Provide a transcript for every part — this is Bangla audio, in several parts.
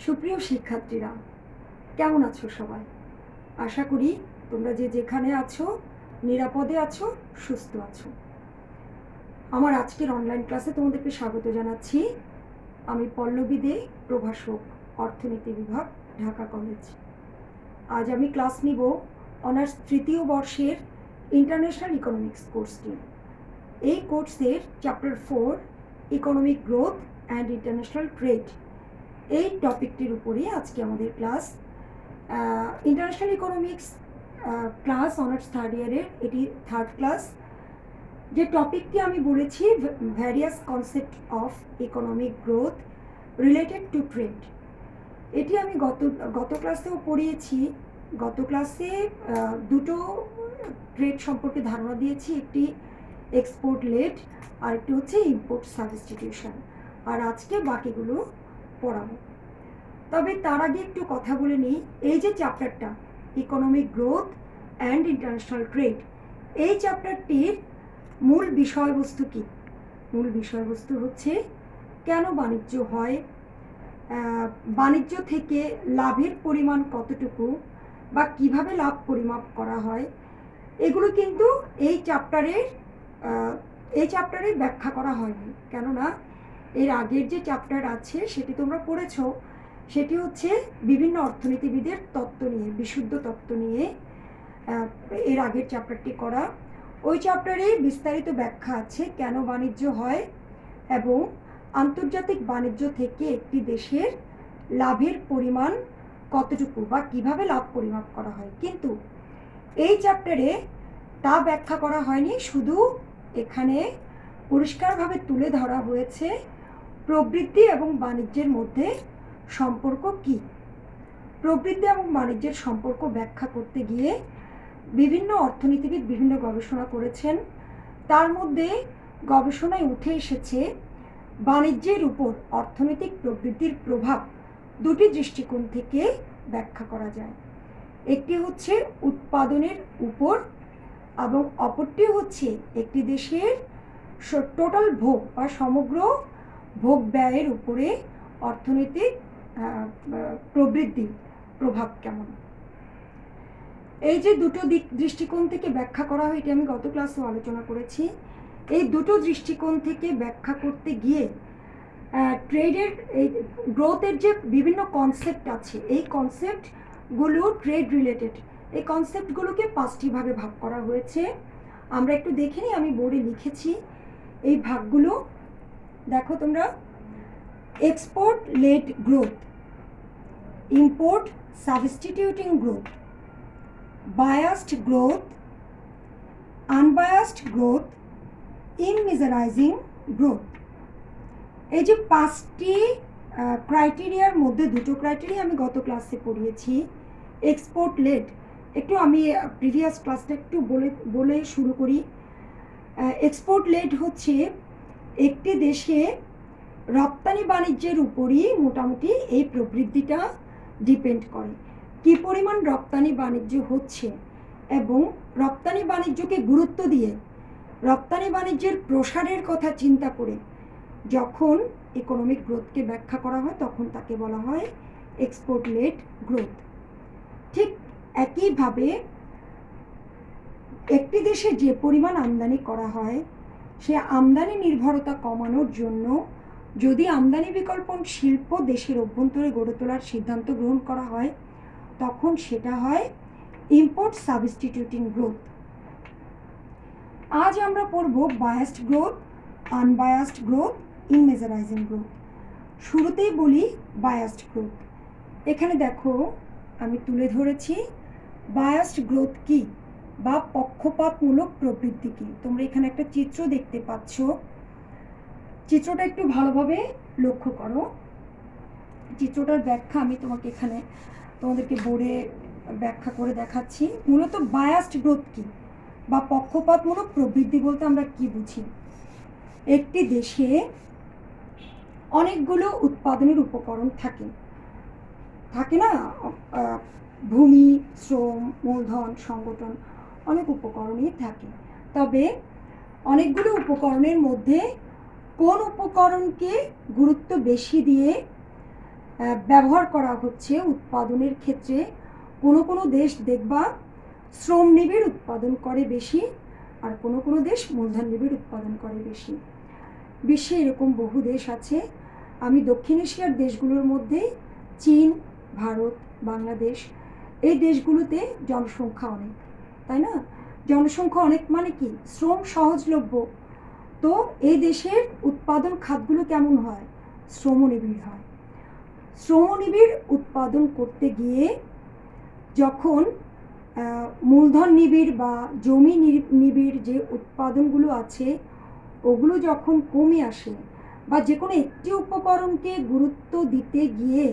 সুপ্রিয় শিক্ষার্থীরা, কেমন আছো সবাই? আশা করি তোমরা যে যেখানে আছো নিরাপদে আছো, সুস্থ আছো। আমার আজকের অনলাইন ক্লাসে তোমাদেরকে স্বাগত জানাচ্ছি। আমি পল্লবী দে, প্রভাষক, অর্থনীতি বিভাগ, ঢাকা কলেজ। আজ আমি ক্লাস নিব অনার্স তৃতীয় বর্ষের ইন্টারন্যাশনাল ইকোনমিক্স কোর্সটি। এই কোর্সের chapter 4 economic growth and international trade, এই টপিকটির উপরে আজকে আমাদের class. International economics class honours third ইয়ারের এটি থার্ড ক্লাস। যে টপিকটি আমি বলেছি, various concept of economic growth related to trade, এটি আমি গত ক্লাসেও পড়িয়েছি। গত ক্লাসে দুটো ট্রেড সম্পর্কে ধারণা দিয়েছি, একটি এক্সপোর্ট লেড আর একটি হচ্ছে ইম্পোর্ট সাবস্টিটিউশন, আর আজকে বাকিগুলো পড়াবো। তবে তার আগে একটু কথা বলে নিই, এই যে চ্যাপ্টারটা economic growth and international trade, এই চ্যাপ্টারটির মূল বিষয়বস্তু কী? মূল বিষয়বস্তু হচ্ছে কেন বাণিজ্য হয়, বাণিজ্য থেকে লাভের পরিমাণ কতটুকু বা কিভাবে লাভ পরিমাপ করা হয়, এগুলো কিন্তু এই চ্যাপ্টারে ব্যাখ্যা করা হয়নি। কেননা এর আগের যে চ্যাপ্টার আছে সেটি তোমরা পড়েছো, সেটি হচ্ছে বিভিন্ন অর্থনীতিবিদের তত্ত্ব নিয়ে, বিশুদ্ধ তত্ত্ব নিয়ে এর আগের চ্যাপ্টারটি করা। ওই চ্যাপ্টারে বিস্তারিত ব্যাখ্যা আছে কেন বাণিজ্য হয় এবং আন্তর্জাতিক বাণিজ্য থেকে একটি দেশের লাভের পরিমাণ কতটুকু বা কিভাবে লাভ পরিমাপ করা হয়। কিন্তু এই চ্যাপ্টারে তা ব্যাখ্যা করা হয়নি, শুধু এখানে পরিষ্কারভাবে তুলে ধরা হয়েছে প্রবৃদ্ধি এবং বাণিজ্যের মধ্যে সম্পর্ক কি। প্রবৃদ্ধি এবং বাণিজ্যের সম্পর্ক ব্যাখ্যা করতে গিয়ে বিভিন্ন অর্থনীতিবিদ বিভিন্ন গবেষণা করেছেন। তার মধ্যে গবেষণায় উঠে এসেছে বাণিজ্যের উপর অর্থনৈতিক প্রবৃদ্ধির প্রভাব দুটি দৃষ্টিকোণ থেকে ব্যাখ্যা করা যায়। একটি হচ্ছে উৎপাদনের উপর এবং অপরটি হচ্ছে একটি দেশের টোটাল ভোগ বা সমগ্র ভোগ ব্যয়ের উপরে অর্থনৈতিক প্রবৃদ্ধির প্রভাব কেমন। এই যে দুটো দৃষ্টিকোণ থেকে ব্যাখ্যা করা হয়, এটি আমি গত ক্লাসেও আলোচনা করেছি। এই দুটো দৃষ্টিকোণ থেকে ব্যাখ্যা করতে গিয়ে ট্রেডের এই গ্রোথের যে বিভিন্ন কনসেপ্ট আছে, এই কনসেপ্টগুলো ট্রেড রিলেটেড, এই কনসেপ্টগুলোকে 5টি ভাগে ভাগ করা হয়েছে। আমরা একটু দেখে নিই, আমি বোর্ডে লিখেছি এই ভাগগুলো, দেখো তোমরা। Export led growth, import substituting growth, biased growth, unbiased growth, immeasurizing growth। এই যে 5টি ক্রাইটেরিয়ার মধ্যে দুটো ক্রাইটেরিয়া আমি গত ক্লাসে পড়িয়েছি। এক্সপোর্ট লেড, একটু আমি প্রিভিয়াস ক্লাসটা একটু বলে শুরু করি। এক্সপোর্ট লেড হচ্ছে একটি দেশে রপ্তানি বাণিজ্যের উপরই মোটামুটি এই প্রবৃদ্ধিটা ডিপেন্ড করে। কী পরিমাণ রপ্তানি বাণিজ্য হচ্ছে এবং রপ্তানি বাণিজ্যকে গুরুত্ব দিয়ে রপ্তানি বাণিজ্যের প্রসারের কথা চিন্তা করে যখন ইকোনমিক গ্রোথকে ব্যাখ্যা করা হয়, তখন তাকে বলা হয় এক্সপোর্ট লেড গ্রোথ। ঠিক একইভাবে একটি দেশে যে পরিমাণ আমদানি করা হয়, সে আমদানি নির্ভরতা কমানোর জন্য যদি আমদানি বিকল্পন শিল্প দেশের অভ্যন্তরে গড়ে তোলার সিদ্ধান্ত গ্রহণ করা হয়, তখন সেটা হয় ইম্পোর্ট সাবস্টিটিউটিং গ্রোথ। আজ আমরা পড়ব biased growth, unbiased growth, immiserising growth. শুরুতেই বলি বায়াসড গ্রোথ। এখানে দেখো আমি তুলে ধরেছি বায়াসড গ্রোথ কি বা পক্ষপাতমূলক প্রবৃদ্ধি কি। তোমরা এখানে একটা চিত্র দেখতে পাচ্ছ, চিত্রটা একটু ভালোভাবে লক্ষ্য করো। চিত্রটার ব্যাখ্যা আমি তোমাদেরকে বোর্ডে ব্যাখ্যা করে দেখাচ্ছি। মূলত বায়াসড গ্রোথ কি বা পক্ষপাতমূলক প্রবৃদ্ধি বলতে আমরা কি বুঝি? একটি দেশে অনেকগুলো উৎপাদনের উপকরণ থাকে না, ভূমি, শ্রম, মূলধন, সংগঠন, অনেক উপকরণই থাকে। তবে অনেকগুলো উপকরণের মধ্যে কোন উপকরণকে গুরুত্ব বেশি দিয়ে ব্যবহার করা হচ্ছে উৎপাদনের ক্ষেত্রে। কোনো কোনো দেশ দেখবা শ্রম নিবিড় উৎপাদন করে বেশি, আর কোনো কোনো দেশ মূলধন নিবিড় উৎপাদন করে বেশি। বিশ্বে এরকম বহু দেশ আছে। আমি দক্ষিণ এশিয়ার দেশগুলোর মধ্যে চীন, ভারত, বাংলাদেশ, এই দেশগুলোতে জনসংখ্যা অনেক, তাই না? জনসংখ্যা অনেক মানে কি, শ্রম সহজলভ্য। তো এই দেশের উৎপাদন খাতগুলো কেমন হয়? শ্রমনিবিড় হয়। শ্রমনিবিড় উৎপাদন করতে গিয়ে যখন মূলধন নিবিড় বা জমি নিবিড় যে উৎপাদনগুলো আছে ওগুলো যখন কমে আসে, বা যে কোনো একটি উপকরণকে গুরুত্ব দিতে গিয়ে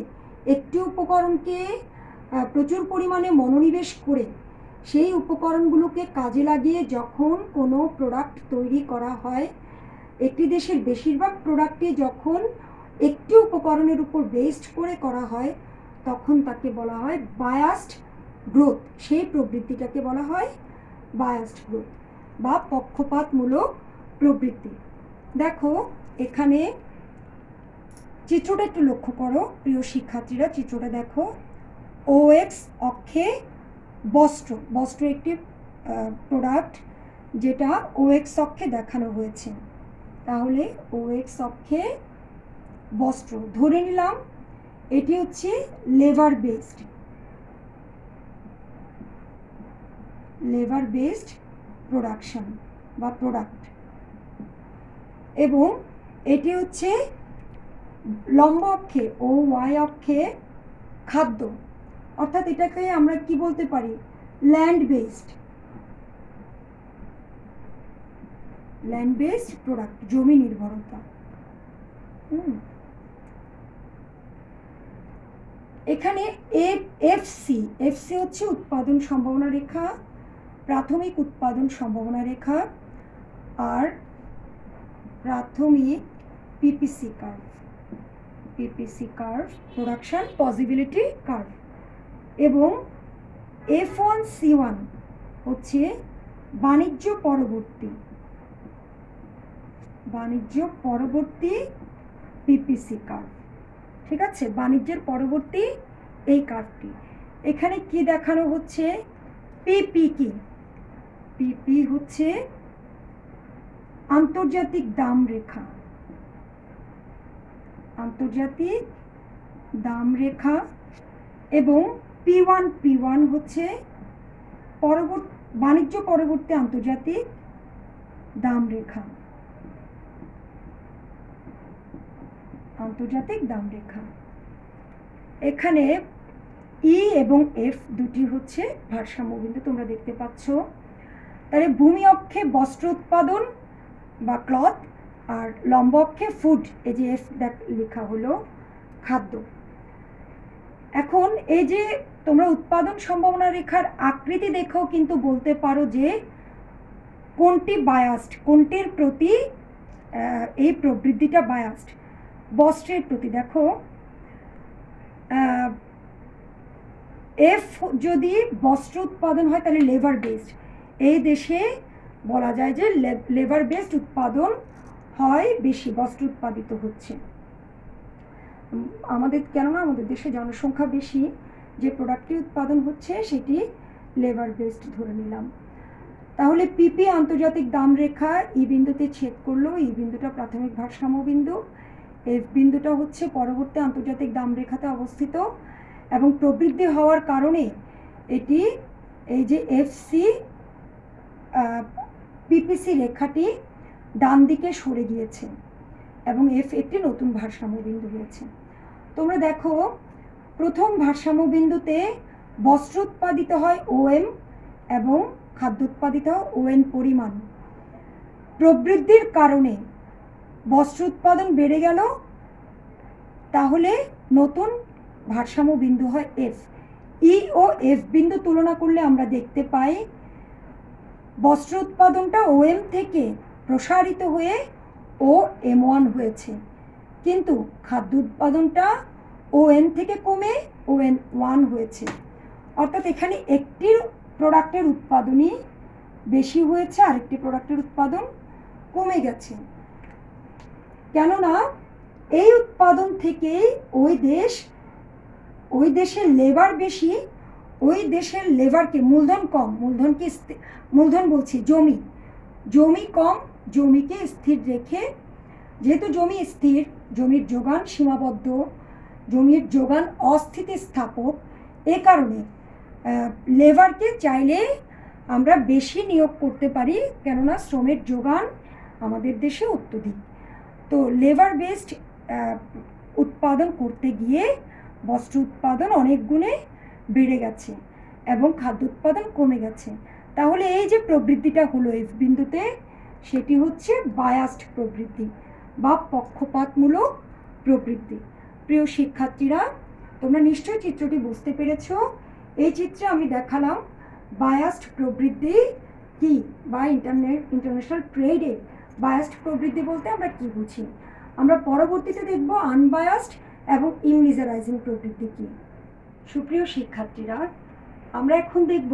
একটি উপকরণকে প্রচুর পরিমাণে মনোনিবেশ করে সেই উপকরণগুলোকে কাজে লাগিয়ে যখন কোনো প্রোডাক্ট তৈরি করা হয়, একটি দেশের বেশিরভাগ প্রোডাক্টে যখন একটি উপকরণের উপর বেসড করে করা হয়, তখন তাকে বলা হয় বায়াসড গ্রোথ। সেই প্রবৃত্তিটাকে বলা হয় বায়াসড গ্রোথ বা পক্ষপাতমূলক প্রবৃত্তি। দেখো এখানে চিত্রটা একটু লক্ষ্য করো প্রিয় শিক্ষার্থীরা, চিত্রটা দেখো। OX অক্ষে বস্ত্র, বস্ত্র একটি প্রোডাক্ট যেটা OX অক্ষে দেখানো হয়েছে। তাহলে OX অক্ষে বস্ত্র ধরে নিলাম এটি হচ্ছে labour based, labour based production বা প্রোডাক্ট, এবং এটি হচ্ছে লম্ব অক্ষে OY অক্ষে খাদ্য, অর্থাৎ এটাকে আমরা কি বলতে পারি, land based, land based product, জমি নির্ভরতা। এখানে এফসি, এফসি হচ্ছে উৎপাদন সম্ভাবনা রেখা, প্রাথমিক উৎপাদন সম্ভাবনা রেখা, আর প্রাথমিক PPC curve, PPC curve, production possibility curve. এবং F1C1 হচ্ছে বাণিজ্য পরবর্তী, বাণিজ্য পরবর্তী পিপিসি কার্ভ। ঠিক আছে, বাণিজ্যের পরবর্তী এই কার্ভটি। এখানে কি দেখানো হচ্ছে, পিপি কি, পিপি হচ্ছে আন্তর্জাতিক দাম রেখা, আন্তর্জাতিক দাম রেখা। এবং P1 হচ্ছে বাণিজ্য পরবর্তী আন্তর্জাতিক দাম রেখা, আন্তর্জাতিক দাম রেখা। এখানে ই এবং এফ দুটি হচ্ছে ভারসাম্য বিন্দু, তোমরা দেখতে পাচ্ছ। তাহলে ভূমি অক্ষে বস্ত্র উৎপাদন বা ক্লথ, আর লম্ব অক্ষে ফুড, এই যে এফ লেখা হলো খাদ্য। এখন এই যে তোমরা উৎপাদন সম্ভাবনা রেখার আকৃতি দেখো কিন্তু বলতে পারো যে কোনটি বায়াসড, কোনটির প্রতি এই প্রবৃদ্ধিটা বায়াসড। বস্ত্রের প্রতি দেখো, এফ যদি বস্ত্র উৎপাদন হয় তাহলে লেবার বেসড, এই দেশে বলা যায় যে লেবার বেসড উৎপাদন হয় বেশি, বস্ত্র উৎপাদিত হচ্ছে। আমাদের কেননা আমাদের দেশে জনসংখ্যা বেশি, যে প্রোডাক্টটি উৎপাদন হচ্ছে সেটি লেবার বেসড ধরে নিলাম। তাহলে পিপি আন্তর্জাতিক দাম রেখা ই বিন্দুতে ছেদ করলো, এই বিন্দুটা প্রাথমিক ভারসাম্য বিন্দু, এফ বিন্দুটা হচ্ছে পরবর্তী আন্তর্জাতিক দাম রেখাতে অবস্থিত, এবং প্রবৃদ্ধি হওয়ার কারণে এটি এই যে এফসি পিপিসি রেখাটি ডান দিকে সরে গিয়েছে এবং এফ একটি নতুন ভারসাম্য বিন্দু হয়েছে। তোমরা দেখো প্রথম ভারসাম্য বিন্দুতে বস্ত্র উৎপাদিত হয় OM এবং খাদ্য উৎপাদিত হয় ON পরিমাণ। প্রবৃদ্ধির কারণে বস্ত্র উৎপাদন বেড়ে গেল, তাহলে নতুন ভারসাম্য বিন্দু হয় এফ। ই ও এফ বিন্দু তুলনা করলে আমরা দেখতে পাই বস্ত্র উৎপাদনটা OM থেকে প্রসারিত হয়ে OM1 হয়েছে, কিন্তু খাদ্য উৎপাদনটা ON থেকে কমে ON1 হয়েছে। অর্থাৎ এখানে একটি প্রোডাক্টের উৎপাদনই বেশি হয়েছে, আরেকটি প্রোডাক্টের উৎপাদন কমে গেছে। কেননা এই উৎপাদন থেকেই ওই দেশ ওই দেশের লেবার বেশি, ওই দেশের লেবারকে, মূলধন কম, মূলধন বলছি জমি কম, জমিকে স্থির রেখে, যেহেতু জমি স্থির, জমির যোগান সীমাবদ্ধ, জমির যোগান অস্থিতিস্থাপক, এ কারণে লেবারকে চাইলে আমরা বেশি নিয়োগ করতে পারি, কেননা শ্রমের যোগান আমাদের দেশে অত্যধিক। তো লেবার বেসড উৎপাদন করতে গিয়ে বস্ত্র উৎপাদন অনেক গুণে বেড়ে গেছে এবং খাদ্য উৎপাদন কমে গেছে। তাহলে এই যে প্রবৃদ্ধিটা হলো এফ বিন্দুতে, সেটি হচ্ছে বায়াসড প্রবৃদ্ধি বা পক্ষপাতমূলক প্রবৃদ্ধি। প্রিয় শিক্ষার্থীরা, তোমরা নিশ্চয়ই চিত্রটি বুঝতে পেরেছো। এই চিত্রে আমি দেখালাম বায়াসড প্রবৃদ্ধি কি, বা ইন্টারন্যাশনাল ট্রেডে বায়াসড প্রবৃদ্ধি বলতে আমরা কি বুঝি। আমরা পরবর্তীতে দেখব আনবায়াসড এবং ইনলিজারাইজিং প্রবৃদ্ধি কি। সুপ্রিয় শিক্ষার্থীরা, আমরা এখন দেখব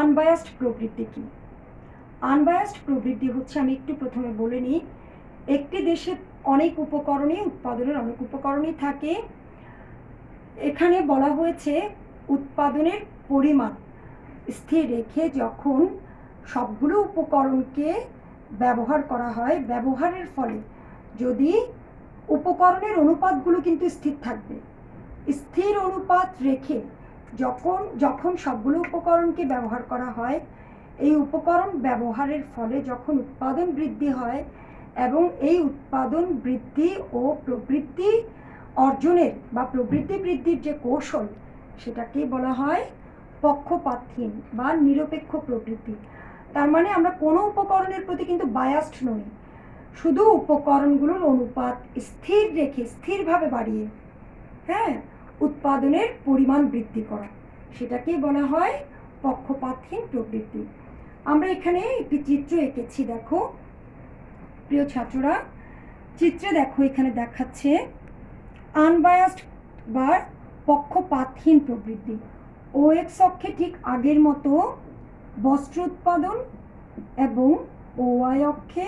আনবায়াসড প্রবৃদ্ধি কি। আনবায়াসড প্রবৃদ্ধি হচ্ছে, আমি একটু প্রথমে বলে নিই, একটি দেশে অনেক উপকরণই, উৎপাদনের অনেক উপকরণই থাকে। এখানে বলা হয়েছে উৎপাদনের পরিমাণ স্থির রেখে যখন সবগুলো উপকরণকে ব্যবহার করা হয়, ব্যবহারের ফলে যদি উপকরণের অনুপাতগুলো কিন্তু স্থির থাকবে, স্থির অনুপাত রেখে যখন সবগুলো উপকরণকে ব্যবহার করা হয়, এই উপকরণ ব্যবহারের ফলে যখন উৎপাদন বৃদ্ধি হয় এবং এই উৎপাদন বৃদ্ধি ও প্রবৃদ্ধি অর্জনের বা প্রবৃদ্ধি বৃদ্ধির যে কৌশল, সেটাকে বলা হয় পক্ষপাতহীন বা নিরপেক্ষ প্রবৃদ্ধি। তার মানে আমরা কোনো উপকরণের প্রতি কিন্তু বায়াসড নই, শুধু উপকরণগুলোর অনুপাত স্থির রেখে, স্থিরভাবে বাড়িয়ে উৎপাদনের পরিমাণ বৃদ্ধি করা, সেটাকে বলা হয় পক্ষপাতহীন প্রবৃদ্ধি। আমরা এখানে একটি চিত্র এঁকেছি, দেখো প্রিয় ছাত্ররা, চিত্রে দেখো এখানে দেখাচ্ছে আনবায়াসড বা পক্ষপাতহীন প্রবৃদ্ধি। ও এক্স অক্ষে ঠিক আগের মতো বস্ত্র উৎপাদন এবং ও ওয়াই অক্ষে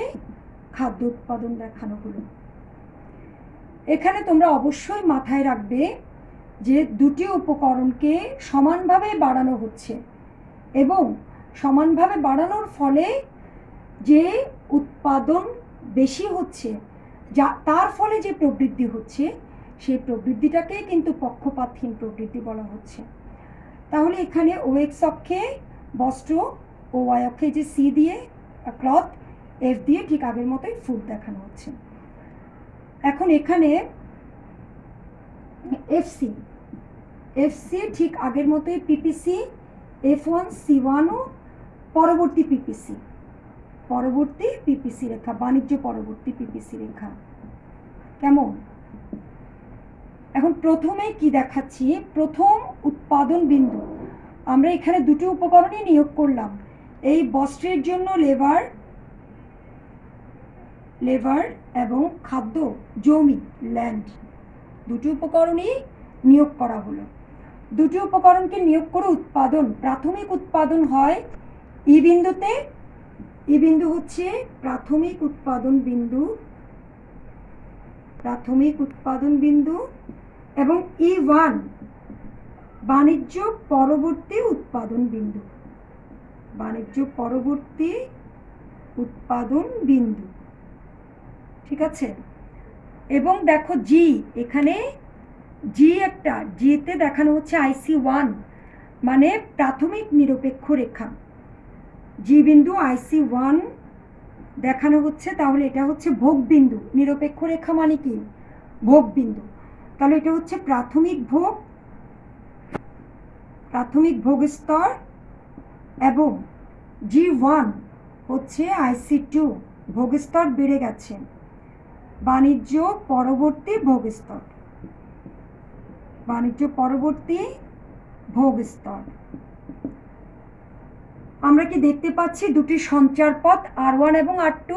খাদ্য উৎপাদন দেখানো হলো। এখানে তোমরা অবশ্যই মাথায় রাখবে যে দুটি উপকরণকে সমানভাবে বাড়ানো হচ্ছে এবং সমানভাবে বাড়ানোর ফলে যে উৎপাদন বেশি হচ্ছে, তার ফলে যে প্রবৃদ্ধি হচ্ছে, সেই প্রবৃদ্ধিটাকে কিন্তু পক্ষপাতহীন প্রবৃদ্ধি বলা হচ্ছে। তাহলে এখানে ও এক্স অক্ষে বস্ত্র, ও ওয়াই অক্ষে যে সি দিয়ে ক্লথ, এফ দিয়ে ঠিক আগের মতোই ফুড দেখানো হচ্ছে। এখন এখানে এফসি ঠিক আগের মতোই পিপিসি, F1 C1 ও পরবর্তী পিপিসি রেখা, বাণিজ্য পরবর্তী পিপিসি রেখা। কেমন? এখন প্রথমে কি দেখাচ্ছি, প্রথম উৎপাদন বিন্দু। আমরা এখানে দুটো উপকরণই নিয়োগ করলাম, এই বস্ত্রের জন্য লেবার এবং খাদ্য জমি ল্যান্ড, দুটো উপকরণই নিয়োগ করা হলো। দুটি উপকরণকে নিয়োগ করে প্রাথমিক উৎপাদন হয় ই বিন্দুতে। ই বিন্দু হচ্ছে প্রাথমিক উৎপাদন বিন্দু এবং E1 বাণিজ্য পরবর্তী উৎপাদন বিন্দু, ঠিক আছে। এবং দেখো জি, এখানে জিতে দেখানো হচ্ছে IC1, মানে প্রাথমিক নিরপেক্ষ রেখা। জি বিন্দু IC1 দেখানো হচ্ছে, তাহলে এটা হচ্ছে ভোগ বিন্দু। নিরপেক্ষ রেখা মানে কি? ভোগ বিন্দু। তাহলে এটা হচ্ছে প্রাথমিক ভোগ স্তর এবং G1 হচ্ছে IC2, ভোগ স্তর বেড়ে গেছে, বাণিজ্য পরবর্তী ভোগ স্তর। আমরা কি দেখতে পাচ্ছি দুটি সঞ্চার পথ R1 এবং R2,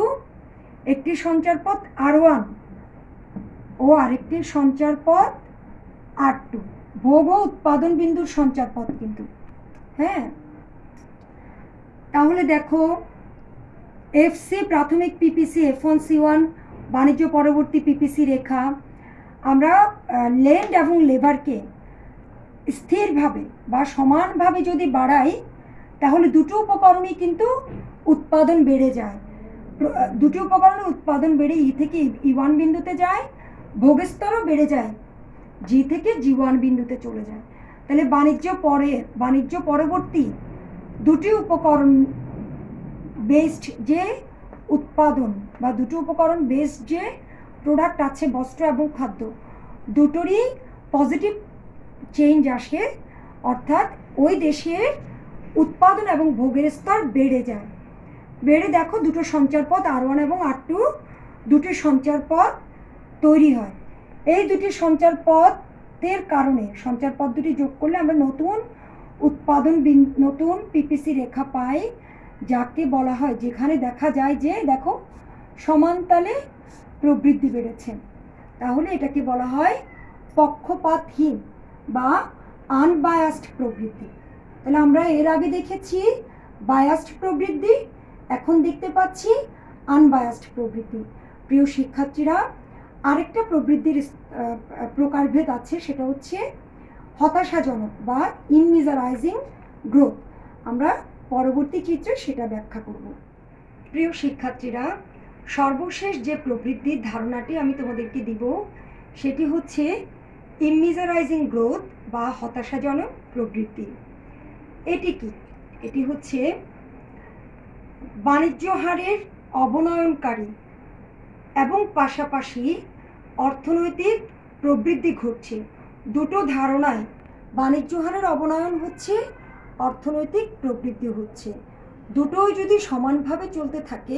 একটি সঞ্চার পথ R1 ও আরেকটি সঞ্চার পথ R2, ভোগ ও উৎপাদন বিন্দুর সঞ্চার পথ কিন্তু। তাহলে দেখো এফসি প্রাথমিক পিপিসি, F1 C1 বাণিজ্য পরবর্তী পিপিসি রেখা। আমরা ল্যান্ড এবং লেবারকে স্থিরভাবে বা সমানভাবে যদি বাড়াই, তাহলে দুটো উপকরণই কিন্তু উৎপাদন বেড়ে যায়। দুটি উপকরণের উৎপাদন বেড়ে ই থেকে E1 বিন্দুতে যায়, ভোগস্তরও বেড়ে যায়, জি থেকে G1 বিন্দুতে চলে যায়। তাহলে বাণিজ্য পরবর্তী দুটি উপকরণ বেসড যে উৎপাদন বা দুটো উপকরণ বেসড যে প্রোডাক্ট আছে, বস্ত্র এবং খাদ্য, দুটোরই পজিটিভ চেঞ্জ আসে, অর্থাৎ ওই দেশের উৎপাদন এবং ভোগের স্তর বেড়ে যায়। বেড়ে দেখো দুটো সঞ্চারপথ R1 এবং R2, দুটি সঞ্চারপথ তৈরি হয়। এই দুটি সঞ্চারপথের কারণে সঞ্চারপথ দুটি যোগ করলে আমরা নতুন নতুন পিপিসি রেখা পাই, যাকে বলা হয়, যেখানে দেখা যায় যে দেখো সমানতালে প্রবৃদ্ধি বেড়েছে। তাহলে এটাকে বলা হয় পক্ষপাতহীন বা আনবায়াসড প্রবৃদ্ধি। তাহলে আমরা এর আগে দেখেছি বায়াসড প্রবৃদ্ধি, এখন দেখতে পাচ্ছি আনবায়াসড প্রবৃদ্ধি। প্রিয় শিক্ষার্থীরা, আরেকটা প্রবৃদ্ধির প্রকারভেদ আছে, সেটা হচ্ছে হতাশাজনক বা ইনমিজারাইজিং গ্রোথ। আমরা পরবর্তী চিত্রে সেটা ব্যাখ্যা করব। প্রিয় শিক্ষার্থীরা, সর্বশেষ যে প্রবৃদ্ধির ধারণাটি আমি তোমাদেরকে দিব সেটি হচ্ছে ইনমিজারাইজিং গ্রোথ বা হতাশাজনক প্রবৃদ্ধি। এটি কি? এটি হচ্ছে বাণিজ্য হারের অবনয়নকারী এবং পাশাপাশি অর্থনৈতিক প্রবৃদ্ধি ঘটছে। দুটো ধারণায় বাণিজ্য হারের অবনয়ন হচ্ছে, অর্থনৈতিক প্রবৃদ্ধি হচ্ছে। দুটোই যদি সমানভাবে চলতে থাকে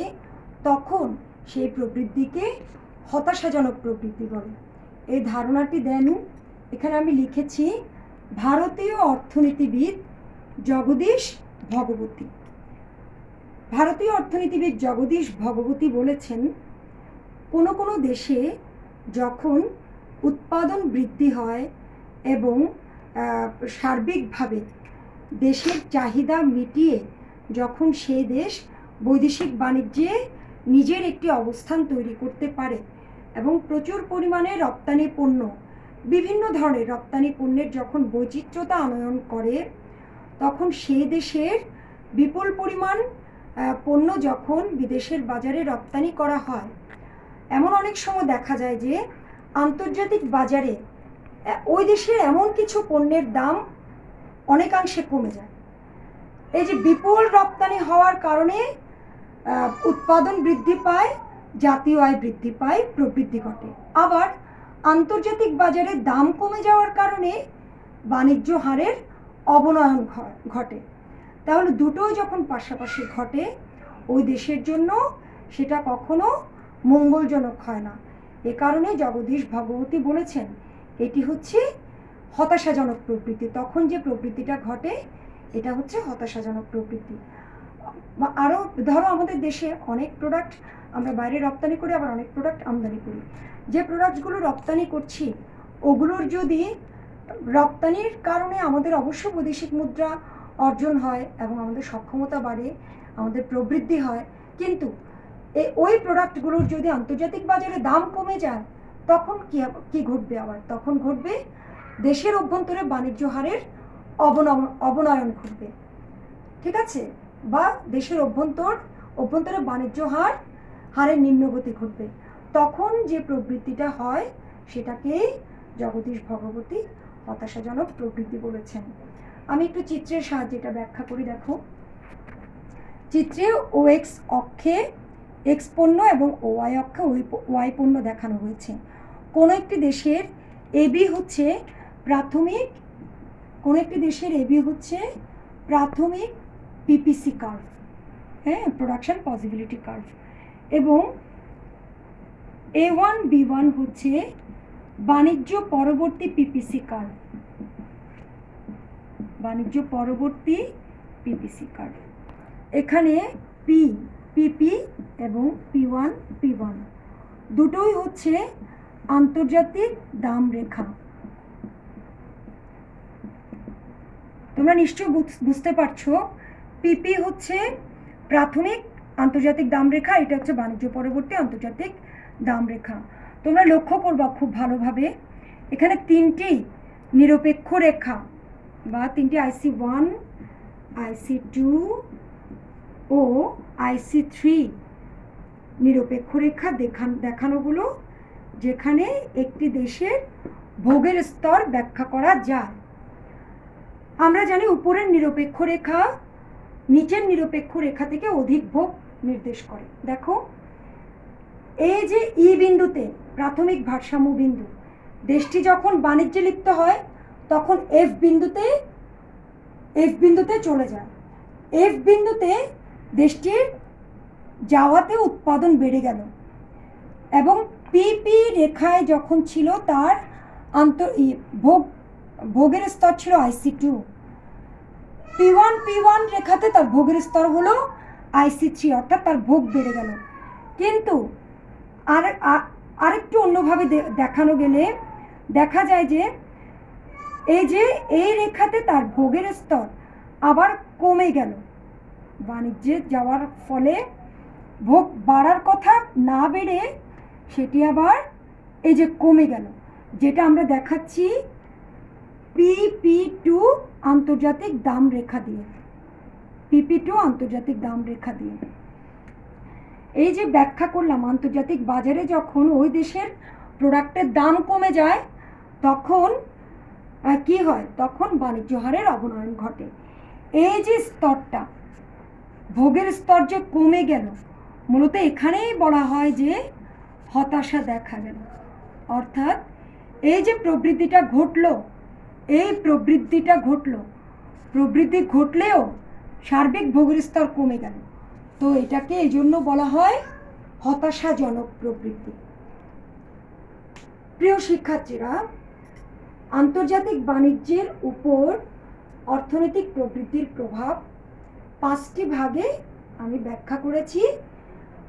তখন সেই প্রবৃদ্ধিকে হতাশাজনক প্রবৃদ্ধি বলে। এই ধারণাটি দেন এখানে আমি লিখেছি ভারতীয় অর্থনীতিবিদ জগদীশ ভগবতী। ভারতীয় অর্থনীতিবিদ জগদীশ ভগবতী বলেছেন, কোনো কোনো দেশে যখন উৎপাদন বৃদ্ধি হয় এবং সার্বিকভাবে দেশের চাহিদা মিটিয়ে যখন সেই দেশ বৈদেশিক বাণিজ্যে নিজের একটি অবস্থান তৈরি করতে পারে এবং প্রচুর পরিমাণে রপ্তানি পণ্য, বিভিন্ন ধরনের রপ্তানি পণ্যের যখন বৈচিত্র্যতা আনয়ন করে, তখন সেই দেশের বিপুল পরিমাণ পণ্য যখন বিদেশের বাজারে রপ্তানি করা হয়, এমন অনেক সময় দেখা যায় যে আন্তর্জাতিক বাজারে ওই দেশের এমন কিছু পণ্যের দাম অনেকাংশে কমে যায়। এই যে বিপুল রপ্তানি হওয়ার কারণে উৎপাদন বৃদ্ধি পায়, জাতীয় আয় বৃদ্ধি পায়, প্রবৃদ্ধি ঘটে। আবার আন্তর্জাতিক বাজারে দাম কমে যাওয়ার কারণে বাণিজ্য হারের অবনয়ন ঘটে। তাহলে দুটোই যখন পাশাপাশি ঘটে, ওই দেশের জন্য সেটা কখনো মঙ্গলজনক হয় না। এ কারণে জগদীশ ভগবতী বলেছেন এটি হচ্ছে হতাশাজনক প্রবৃত্তি। তখন যে প্রবৃত্তিটা ঘটে এটা হচ্ছে হতাশাজনক প্রবৃত্তি। আরও ধরো আমাদের দেশে অনেক প্রোডাক্ট আমরা বাইরে রপ্তানি করি, আবার অনেক প্রোডাক্ট আমদানি করি। যে প্রোডাক্টগুলো রপ্তানি করছি ওগুলোর যদি রপ্তানির কারণে আমাদের অবশ্য বৈদেশিক মুদ্রা অর্জন হয় এবং আমাদের সক্ষমতা বাড়ে, আমাদের প্রবৃদ্ধি হয়, কিন্তু ওই প্রোডাক্টগুলোর যদি আন্তর্জাতিক বাজারে দাম কমে যায় তখন কি ঘটবে? আবার তখন ঘটবে দেশের অভ্যন্তরে বাণিজ্য হারের অবনয়ন ঘটবে, ঠিক আছে, বা দেশের অভ্যন্তরে বাণিজ্য হারের নিম্নগতি ঘটবে। তখন যে প্রবৃদ্ধিটা হয় সেটাকেই জগদীশ ভগবতী হতাশাজনক প্রবৃদ্ধি বলেছেন। আমি একটু চিত্রের সাহায্যে এটা ব্যাখ্যা করি। দেখো, চিত্রে OX অক্ষে X পণ্য এবং OY অক্ষে Y পণ্য দেখানো হয়েছে। কোনো একটি দেশের AB হচ্ছে প্রাথমিক PPC কার্ভ, হ্যাঁ, প্রোডাকশন পসিবিলিটি কার্ভ, এবং A1 B1 হচ্ছে বাণিজ্য পরবর্তী PPC কার্ভ, এখানে PP এবং P1 দুটোই হচ্ছে আন্তর্জাতিক দাম রেখা। তোমরা নিশ্চয় বুঝতে পারছো, PP হচ্ছে প্রাথমিক আন্তর্জাতিক দাম রেখা, এটা হচ্ছে বাণিজ্য পরবর্তী আন্তর্জাতিক দাম রেখা। তোমরা লক্ষ্য করবা খুব ভালোভাবে, এখানে তিনটি নিরপেক্ষ রেখা বা তিনটি IC1, IC2 ও IC3 নিরপেক্ষ রেখা দেখানো হলো, যেখানে একটি দেশের ভোগের স্তর ব্যাখ্যা করা যায়। আমরা জানি উপরের নিরপেক্ষ রেখা নিচের নিরপেক্ষ রেখা থেকে অধিক ভোগ নির্দেশ করে। দেখো, এই যে ই বিন্দুতে প্রাথমিক ভারসাম্য বিন্দু, দেশটি যখন বাণিজ্যে লিপ্ত হয় তখন এফ বিন্দুতে চলে যায়। এফ বিন্দুতে দেশটির যাওয়াতে উৎপাদন বেড়ে গেল এবং পিপি রেখায় যখন ছিল তার ভোগের স্তর ছিল IC2। P1 রেখাতে তার ভোগের স্তর হলো IC3, অর্থাৎ তার ভোগ বেড়ে গেল। কিন্তু আরেকটু অন্যভাবে দেখানো গেলে দেখা যায় যে এই রেখাতে তার ভোগের স্তর আবার কমে গেল। বাণিজ্যে যাওয়ার ফলে ভোগ বাড়ার কথা না বেড়ে সেটি আবার এই যে কমে গেল, যেটা আমরা দেখাচ্ছি PP2 আন্তর্জাতিক দাম রেখা দিয়ে। PP2 আন্তর্জাতিক দাম রেখা দিয়ে এই যে ব্যাখ্যা করলাম, আন্তর্জাতিক বাজারে যখন ওই দেশের প্রোডাক্টের দাম কমে যায় তখন কি হয়, তখন বাণিজ্য হারের অবনয়ন ঘটে। এই যে স্তরটা, ভোগের স্তর যে কমে গেল, মূলত এখানেই বলা হয় যে হতাশা দেখা গেল। অর্থাৎ এই যে প্রবৃদ্ধিটা ঘটলেও সার্বিক ভোগের স্তর কমে গেল। তো এটাকে এই জন্য বলা হয় হতাশাজনক প্রবৃদ্ধি। প্রিয় শিক্ষার্থীরা, আন্তর্জাতিক বাণিজ্যের উপর অর্থনৈতিক প্রবৃদ্ধির প্রভাব 5টি ভাগে আমি ব্যাখ্যা করেছি।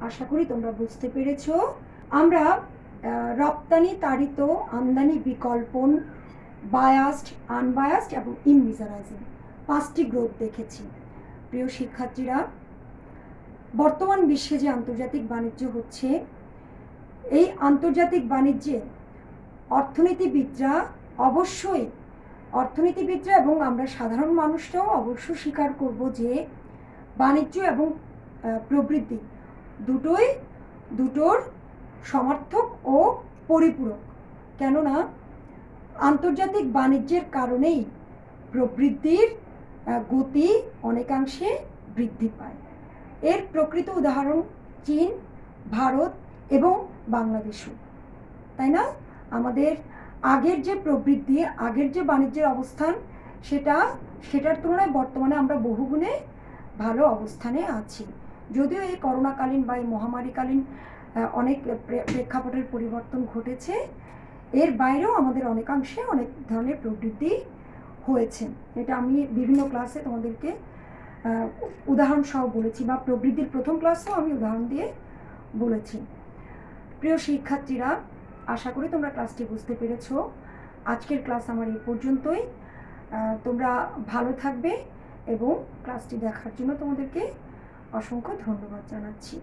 আশা করি তোমরা বুঝতে পেরেছ। আমরা রপ্তানি তাড়িত, আমদানি বিকল্পন, বায়াসড, আনবায়াসড এবং ইনমিজারাইজিং 5টি গ্রোথ দেখেছি। প্রিয় শিক্ষার্থীরা, বর্তমান বিশ্বে যে আন্তর্জাতিক বাণিজ্য হচ্ছে, এই আন্তর্জাতিক বাণিজ্যে অর্থনীতিবিদরা এবং আমরা সাধারণ মানুষরাও অবশ্য স্বীকার করব যে বাণিজ্য এবং প্রবৃদ্ধি দুটোর সমার্থক ও পরিপূরক। কেননা আন্তর্জাতিক বাণিজ্যের কারণেই প্রবৃদ্ধির গতি অনেকাংশে বৃদ্ধি পায়। এর প্রকৃত উদাহরণ চীন, ভারত এবং বাংলাদেশও, তাই না? আমাদের আগের যে প্রবৃদ্ধি, আগের যে বাণিজ্যের অবস্থান, সেটার তুলনায় বর্তমানে আমরা বহুগুণে ভালো অবস্থানে আছি। যদিও এই করোনাকালীন বা এই মহামারীকালীন অনেক প্রেক্ষাপটের পরিবর্তন ঘটেছে, এর বাইরেও আমাদের অনেকাংশে অনেক ধরনের প্রবৃদ্ধি হয়েছে। এটা আমি বিভিন্ন ক্লাসে তোমাদেরকে উদাহরণ সহ বলেছি, বা প্রবৃদ্ধির প্রথম ক্লাসেও আমি উদাহরণ দিয়ে বলেছি। প্রিয় শিক্ষার্থীরা, আশা করি তোমরা ক্লাসটি বুঝতে পেরেছ। আজকের ক্লাস আমার এই পর্যন্তই। তোমরা ভালো থাকবে এবং ক্লাসটি দেখার জন্য তোমাদেরকে অসংখ্য ধন্যবাদ জানাচ্ছি।